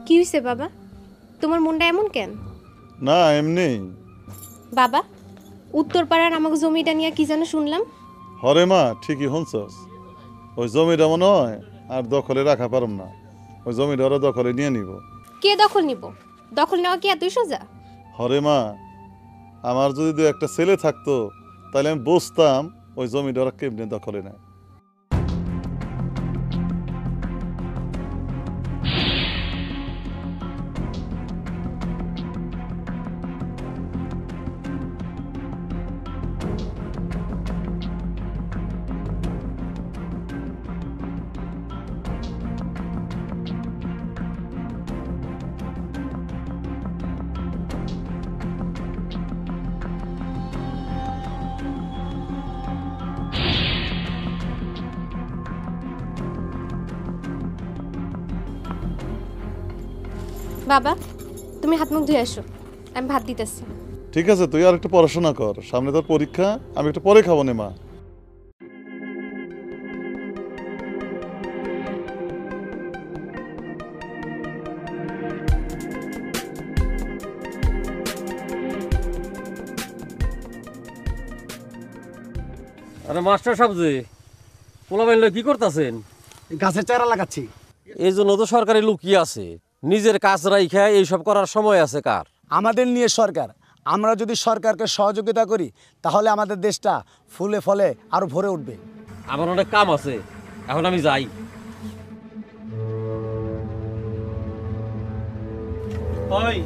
কি হইছে বাবা? তোমার মনটা এমন কেন? না এমনি। বাবা, উত্তরপাড়ার আমাকে জমিটা নিয়ে কি যেন শুনলাম। হরে মা, ঠিকই শুনছস। ওই জমিটা মনে হয় আর দখলে রাখা পারম না। ওই জমিটা ওরা দখলে নিয়ে নিব। কে দখল নিব? দখল নেওয়া কি এতই সোজা? হরে মা, আমার যদি দু একটা ছেলে থাকতো তাহলে আমি বুঝতাম ওই জমিটা ওরা কেমনে দখলে নেয়। বাবা, তুমি হাত মুখ ধুয়ে আসো, আমি ভাত দিতেছি। ঠিক আছে, তুই আর একটু পড়াশোনা কর, সামনে তোর পরীক্ষা। আমি একটু পরে খাবো নে মা। আরে মাস্টার সাহেব যে পোলাবেন কি করতেছেন? গাছের চারা লাগাচ্ছি। এই জন্য তো সরকারি লুকিয়ে আছে, নিজের কাজ রাইখা এইসব করার সময় আছে কার? আমাদের নিয়ে সরকার, আমরা যদি সরকারকে সহযোগিতা করি তাহলে আমাদের দেশটা ফুলে ফলে আরো ভরে উঠবে। আমার অনেক কাম আছে, এখন আমি যাই। ওই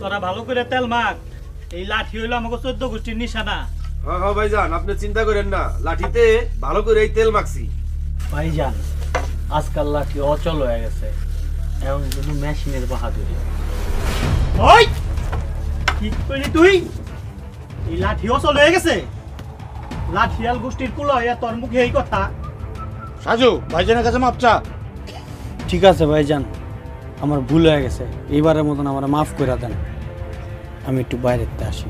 তোরা ভালো করে তেল মাখ, এই লাঠি হইলো আমাকে 14 গোষ্ঠীর নিশানা। হ্যাঁ হ্যাঁ ভাইজান, আপনি চিন্তা করেন না, লাঠিতে ভালো করে এই তেল মাখছি। ভাইজান, আজকাল লাঠি অচল হয়ে গেছে, এখন শুধু মেশিনের বাহাদুরি। ওই কি কইলি তুই? এই লাঠি অচল হয়ে গেছে? লাঠিয়াল গোষ্ঠীর কুলা হইয়া তোর মুখে এই কথা? সাজু, ভাইজানের কাছে মাপ চা। ঠিক আছে ভাইজান, আমার ভুল হয়ে গেছে, এইবারের মতন আমার মাফ করে দেন। আমি একটু বাইরেতে আসি।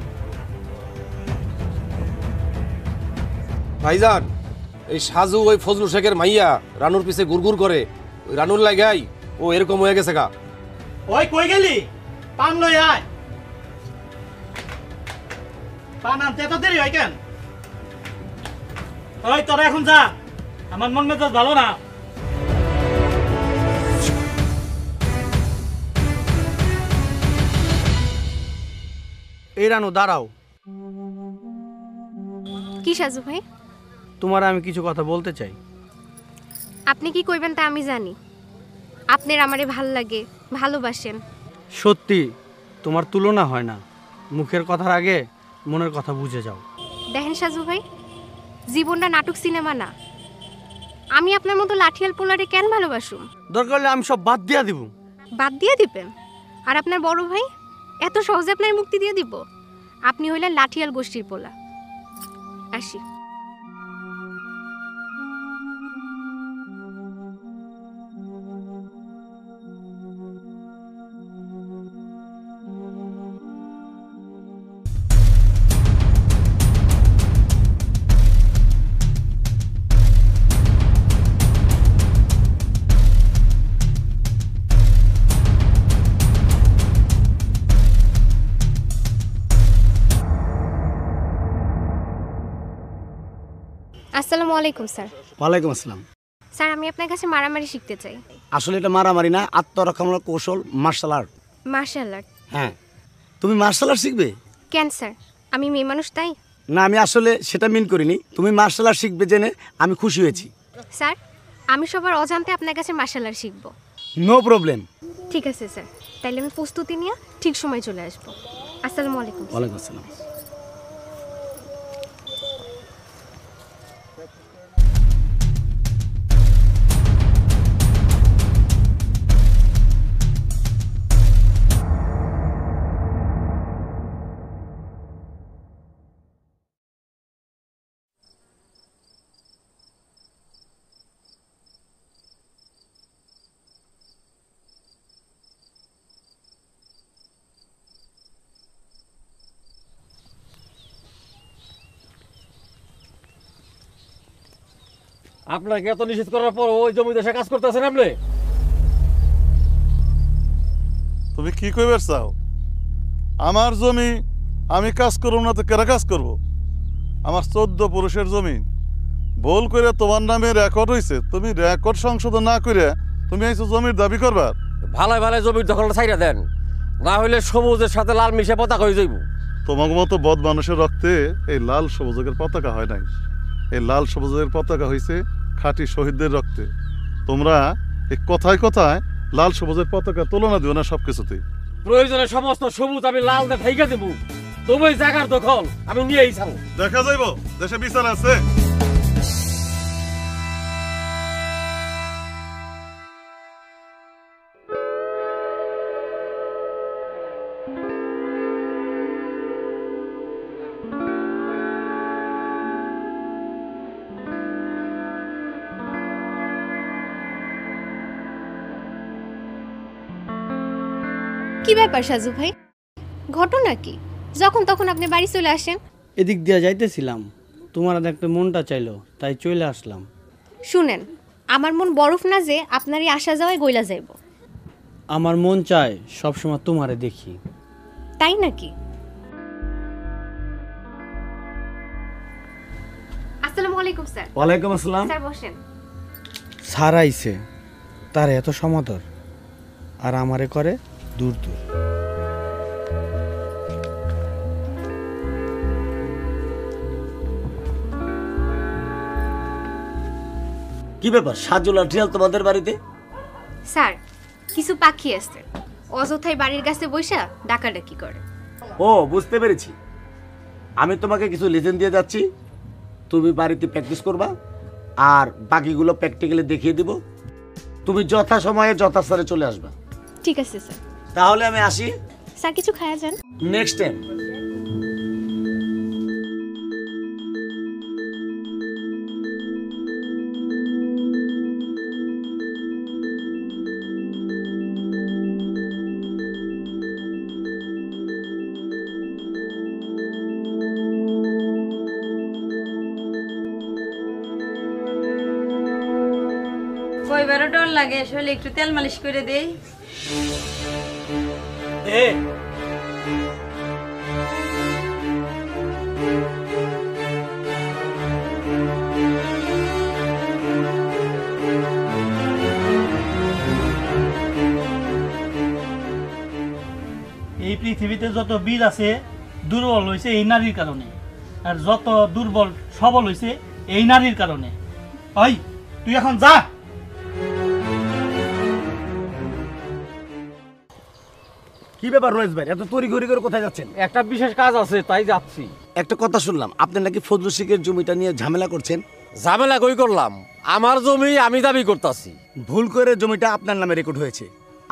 ভাইজান, এই সাজু ওই ফজলু শেখের মাইয়া রানুর পিছে গুড়গুড় করে, ওই রানুর লাগাই ও এরকম হয়ে গেছে গা। ওই কই গেলি? পান লই আয়। পান আনতে এত দেরি হয় কেন? ওই তোরা এখন যা, আমার মন মেজাজ ভালো না। এই রানু দাঁড়াও, কি সাজু ভাই? তোমার আমি কিছু কথা বলতে চাই। আপনি কি কইবেন তা আমি জানি। আপনার আমারে ভাল লাগে, ভালোবাসেন। সত্যি তোমার তুলনা হয় না, মুখের কথার আগে মনের কথা বুঝে যাও। দেখেন সাজু ভাই, জীবনটা নাটক সিনেমা না। আমি আপনার মতো লাঠিয়াল পোলারে কেন ভালোবাসুম? দরকার হলে আমি সব বাদ দিয়া দিব। বাদ দিয়ে দিবেন? আর আপনার বড় ভাই এত সহজে আপনার মুক্তি দিয়ে দিব? আপনি হইলেন লাঠিয়াল গোষ্ঠীর পোলা। আসি। আসসালামু আলাইকুম স্যার। ওয়ালাইকুম আসসালাম। স্যার, আমি আপনার কাছে মারামারি শিখতে চাই। আসলে এটা মারামারি না, আত্মরক্ষামূলক কৌশল, মার্শাল আর্ট। Martial art? হ্যাঁ, তুমি মার্শাল আর্ট শিখবে? কেন স্যার, আমি মেয়ে মানুষ তাই? না, আমি আসলে সেটা মিন করিনি। তুমি মার্শাল আর্ট শিখবে জেনে আমি খুশি হয়েছি। স্যার, আমি সবার অজান্তে আপনার কাছে মার্শাল আর্ট শিখবো। No problem. ঠিক আছে স্যার, তাইলে আমি প্রস্তুতি নিয়ে ঠিক সময় চলে আসবো। আসসালামু আলাইকুম। ওয়ালাইকুম আসসালাম। আপনাকে এত নিষেধ করার পর ওই জমিতে এসে কাজ করতেছেন আপনি? তুমি কি কইবার চাও? আমার জমি আমি কাজ করব না তো কেরা কাজ করব? আমার 14 পুরুষের জমি ভুল করে তোমার নামে রেকর্ড হয়েছে, তুমি রেকর্ড সংশোধন না করে তুমি আইছো জমির দাবি করবার? ভালাই ভালাই জমির দখলটা ছাইরা দেন, না হইলে সবুজের সাথে লাল মিশে পতাকা হয়ে যাইব। তোমার মতো বদ মানুষের রক্তে এই লাল সবুজের পতাকা হয় নাই। এই লাল সবুজের পতাকা হয়েছে খাঁটি শহীদদের রক্তে। তোমরা এই কথায় কথায় লাল সবুজের পতাকা তুলনা দিও না সব কিছুতেই। প্রয়োজনে সমস্ত সবুজ আমি লাল দিয়ে ভাইগা দেবো, তবে জায়গার দখল আমি নিয়েই ছাড়ব। দেখা যাইব দেশে বিচার আছে। কি ব্যাপার সাজু ভাই, ঘটনা কি? যখন তখন আপনি বাড়ি চলে আসেন। এদিক দিয়ে যাইতেছিলাম, তোমার দেখতে মনটা চাইলো তাই চলে আসলাম। শুনেন, আমার মন বরফ না যে আপনার এই আসা যাওয়ায় গইলা যাইব। আমার মন চায় সবসময় তোমারে দেখি। তাই নাকি? আসসালামু আলাইকুম স্যার। ওয়ালাইকুম আসসালাম। স্যার বসেন। স্যার আইছে, তার এত সমাদর, আর আমারে করে দূর দূর। কি ব্যাপার সাজু লাঠিয়াল তোমাদের বাড়িতে? স্যার, কিছু পাখি আসছে, অযথাই বাড়ির কাছে বইসা ডাকাডাকি করে। ও বুঝতে পেরেছি। আমি তোমাকে কিছু লেসন দিয়ে যাচ্ছি, তুমি বাড়িতে প্র্যাকটিস করবা আর বাকিগুলো প্র্যাকটিক্যালি দেখিয়ে দিব। তুমি যথা সময়ে যথাস্থানে চলে আসবা। ঠিক আছে স্যার। তাহলে আমি আসি। স্যার কিছু খায়া যান। Next time. কইবারও ডর লাগে, আসলে একটু তেল মালিশ করে দেই। এই পৃথিবীতে যত বীর আছে দুর্বল হয়েছে এই নারীর কারণে, আর যত দুর্বল সবল হয়েছে এই নারীর কারণে। ওই তুই এখন যা। কি ব্যাপার রয়েছ ভাই, এত তড়িঘড়ি করে কোথায় যাচ্ছেন? একটা বিশেষ কাজ আছে তাই যাচ্ছি। একটা কথা শুনলাম, আপনি নাকি ফজলু শেখের জমিটা নিয়ে ঝামেলা করছেন। ঝামেলা কই করলাম? আমার জমি আমি দাবি করতেছি। ভুল করে জমিটা আপনার নামে রেকর্ড হয়েছে,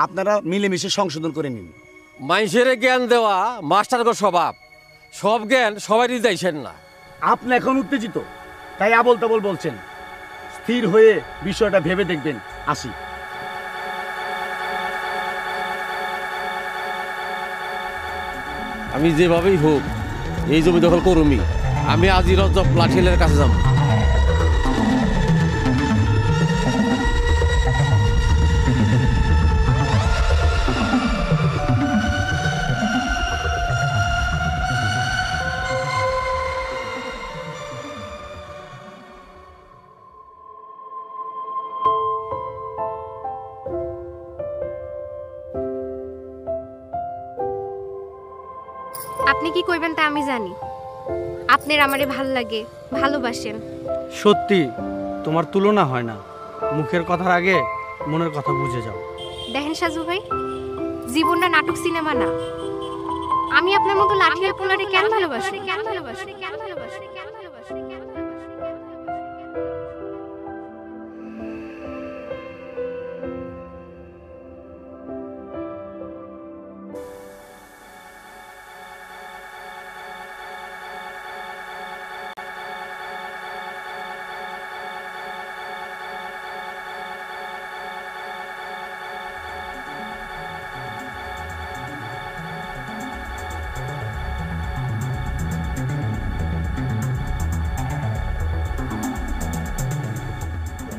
আপনারা মিলেমিশে সংশোধন করে নিন। মানুষের জ্ঞান দেওয়া মাস্টারগো স্বভাব, সব জ্ঞান সবারই যাইছেন না। আপনি এখন উত্তেজিত তাই আবল তাবল বলছেন। স্থির হয়ে বিষয়টা ভেবে দেখবেন। আসি। আমি যেভাবেই হোক এই জমি দখল করুমি। আমি আজই রজব লাঠিয়ালের কাছে যাব। আপনি কি কইবেন তা আমি জানি। আপনার আমারে ভাল লাগে, ভালোবাসেন। সত্যি তোমার তুলনা হয় না। মুখের কথার আগে মনের কথা বুঝে যাও। দেখেন সাজু ভাই, জীবনটা নাটক সিনেমা না। আমি আপনার মতো লাঠিয়াল পোলারে কেন ভালোবাসি? কেন ভালোবাসি? কেন ভালোবাসি? কেন ভালোবাসি? কেন ভালোবাসি?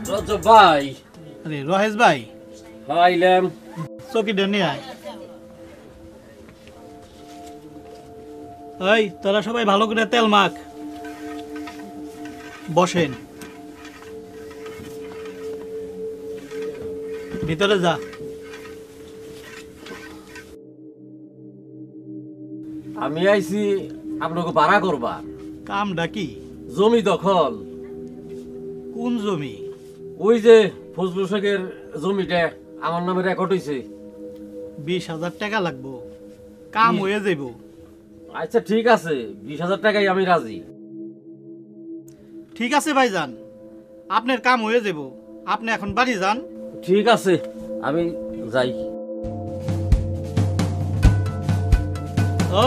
রজব ভাই। আরে রহেশ ভাই, আইলাম। চকিটা নিয়ে আয়। এই তোরা সবাই ভালো করে তেল মাখ, বসেন, ভিতরে যা। আমি আইছি আপনাকে ভাড়া করবা। কামটা কি? জমি দখল। কোন জমি? ওই যে ফজলুল শেখের জমিটা আমার নামে রেকর্ড হইছে। 20,000 টাকা লাগবো, কাম হয়ে যাইব। আচ্ছা ঠিক আছে, 20,000 টাকাই আমি রাজি। ঠিক আছে ভাইজান, আপনার কাম হয়ে যাব, আপনি এখন বাড়ি যান। ঠিক আছে, আমি যাই।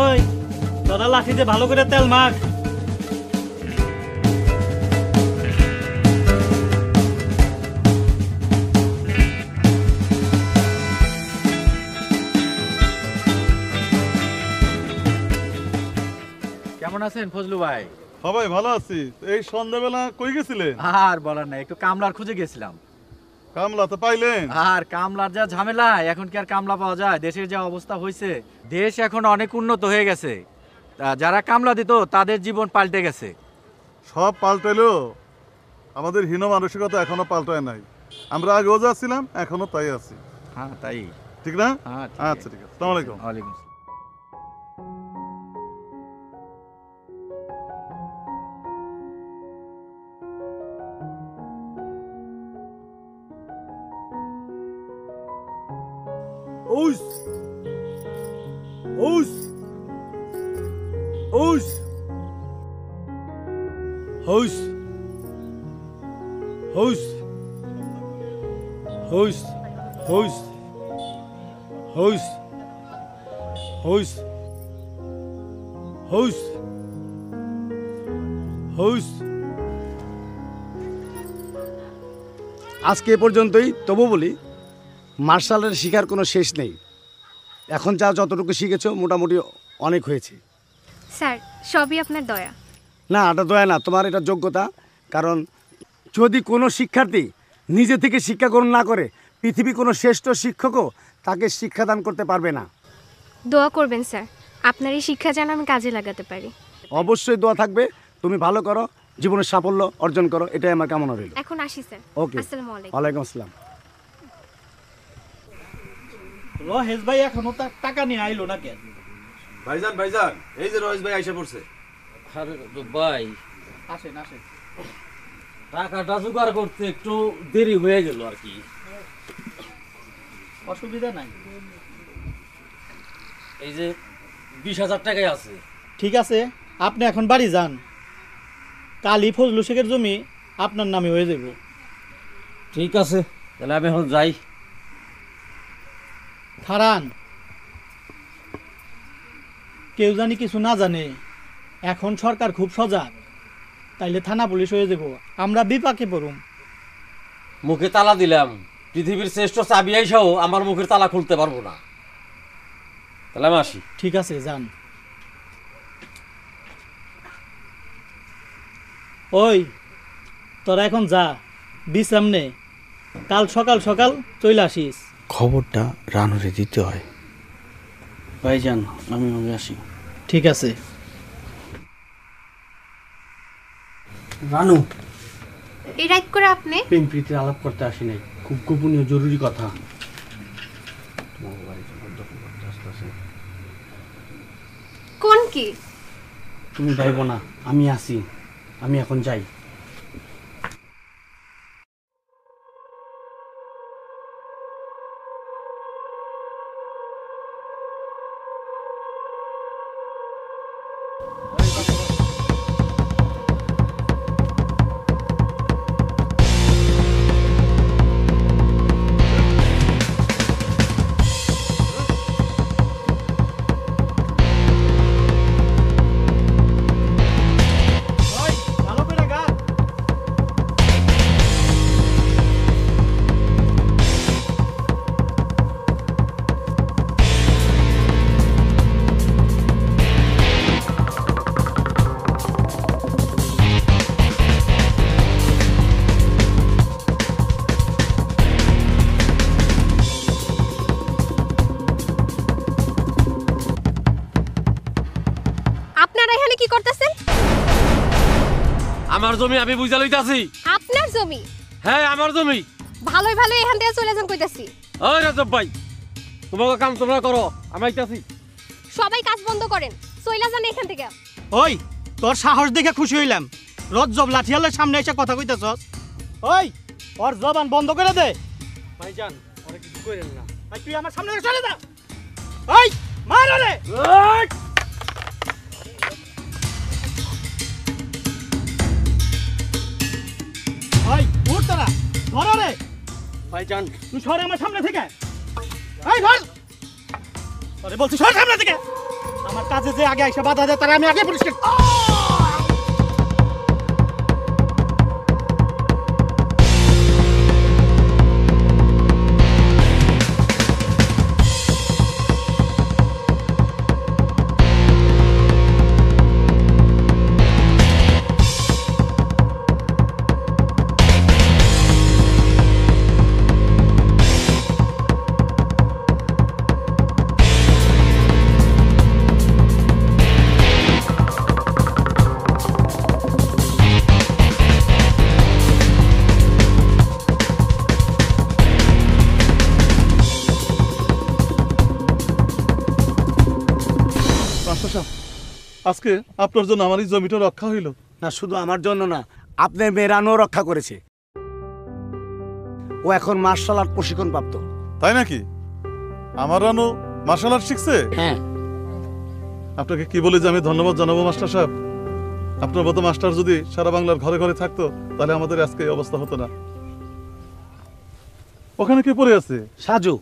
ওই তোরা লাঠিতে ভালো করে তেল মাখ। কেমন আছেন ফজলু ভাই? সবাই ভালো আছি। এই সন্ধ্যাবেলা কই গেছিলেন? আর বলার নাই, একটু কামলার খুঁজে গেছিলাম। কামলা তো পাইলেন? আর কামলার যা ঝামেলা, এখন কি আর কামলা পাওয়া যায়? দেশের যা অবস্থা হয়েছে, দেশ এখন অনেক উন্নত হয়ে গেছে। যারা কামলা দিত তাদের জীবন পাল্টে গেছে। সব পাল্টাইলেও আমাদের হীন মানসিকতা এখনো পাল্টায় নাই। আমরা আগেও যাচ্ছিলাম, এখনো তাই আছি। হ্যাঁ তাই। ঠিক না? হ্যাঁ আচ্ছা ঠিক আছে, আসসালামু আলাইকুম। ওয়ালাইকুম আসসালাম। Ouz! Ouz! Ouz! Ouz! Ouz! Ouz! Ouz! Ouz! Ouz! Ouz! Ouz! আজকে এ পর্যন্তই। তবু বলি, মার্শালের শিখার কোনো শেষ নেই। এখন যতটুকু শিখেছো মোটামুটি অনেক হয়েছে। স্যার সবই আপনার দয়া। না, এটা দয়া না, তোমার এটা যোগ্যতা। কারণ যদি কোনো শিক্ষার্থী নিজে থেকে শিক্ষা গ্রহণ না করে, পৃথিবী কোনো শ্রেষ্ঠ শিক্ষকও তাকে শিক্ষাদান করতে পারবে না। দোয়া করবেন স্যার, আপনার এই শিক্ষা যেন আমি কাজে লাগাতে পারি। অবশ্যই দোয়া থাকবে, তুমি ভালো করো, জীবনের সাফল্য অর্জন করো, এটাই আমার কামনা রইল। এখন আসি স্যার। ওকে, আসসালামু আলাইকুম। ওয়ালাইকুম আসসালাম। রহেশ ভাই এখনো টাকা নিয়ে আইলো না কেন? ভাইজান ভাইজান, এই যে রয়েশ ভাই আইসা পড়ছে। আরে ভাই, আসেন আসেন। টাকাটা জোগাড় করতে একটু দেরি হয়ে গেল আর কি। অসুবিধা নাই। এই যে 20,000 টাকাই আছে। ঠিক আছে, আপনি এখন বাড়ি যান, কালই ফজলু শেখের জমি আপনার নামে হয়ে যাব। ঠিক আছে, তাহলে আমি এখন যাই। খারান, কেউ জানি কিছু না জানে, এখন সরকার খুব সজাগ, তাইলে থানা পুলিশ হয়ে যাব, আমরা বিপাকে পড়ুম। মুখে তালা দিলাম, পৃথিবীর শ্রেষ্ঠ চাবি আইসাও আমার মুখের তালা খুলতে পারবো না। তাহলে আমি আসি। ঠিক আছে, যান। ওই তোরা এখন যা, বিশ্রাম নে, কাল সকাল সকাল চলে আসিস। খবরটা রানুরে দিতে হয়। ভাইজান আমি আসি। ঠিক আছে। রানু, এই রাইট করে আপনি প্রেম প্রীতির আলাপ করতে আসি নাই, খুব গোপনীয় জরুরি কথা। কোন কি? তুমি ভাইব না, আমি আসি, আমি এখন যাই। ভালো করে গা। কি করতেছেন? আমার জমি আমি বুঝা লইতাছি। আপনার জমি? হ্যাঁ আমার জমি। ভালোই ভালোই এখান থেকে চলে যান কইতাছি। ওই রাজব ভাই, তোমাকে কাম তোমরা করো, আমি আইতাছি। সবাই কাজ বন্ধ করেন, চলে যান এখান থেকে। ওই তোর সাহস দেখে খুশি হইলাম। রজ্জব লাঠিয়ালের সামনে এসে কথা কইতাছস। ওই ওর জবান বন্ধ করে দে। ভাইজান ওরে কিছু কইরেন না। ভাই তুই আমার সামনে চলে যা। ওই মার ওরে। ওই উঠ তোরা, ধর রে। ভাইজান তুই সরে আমার সামনে থেকে। এই ধর। আরে বলছি সর সামনে থেকে। আমার কাজে যে আগে এসে বাধা দেয় তারা আমি আগে পরিষ্কার। আজকে আপনার জন্য আমার এই জমিটা রক্ষা হইল। না শুধু আমার জন্য না, আপনার মেয়ে রানু রক্ষা করেছে। ও এখন মার্শাল আর্ট প্রশিক্ষণ প্রাপ্ত। তাই নাকি? আমার রানু মার্শাল আর্ট শিখছে? হ্যাঁ। আপনাকে কি বলে যে আমি ধন্যবাদ জানাবো মাস্টার সাহেব। আপনার মতো মাস্টার যদি সারা বাংলার ঘরে ঘরে থাকতো তাহলে আমাদের আজকে এই অবস্থা হতো না। ওখানে কে পড়ে আছে? সাজু।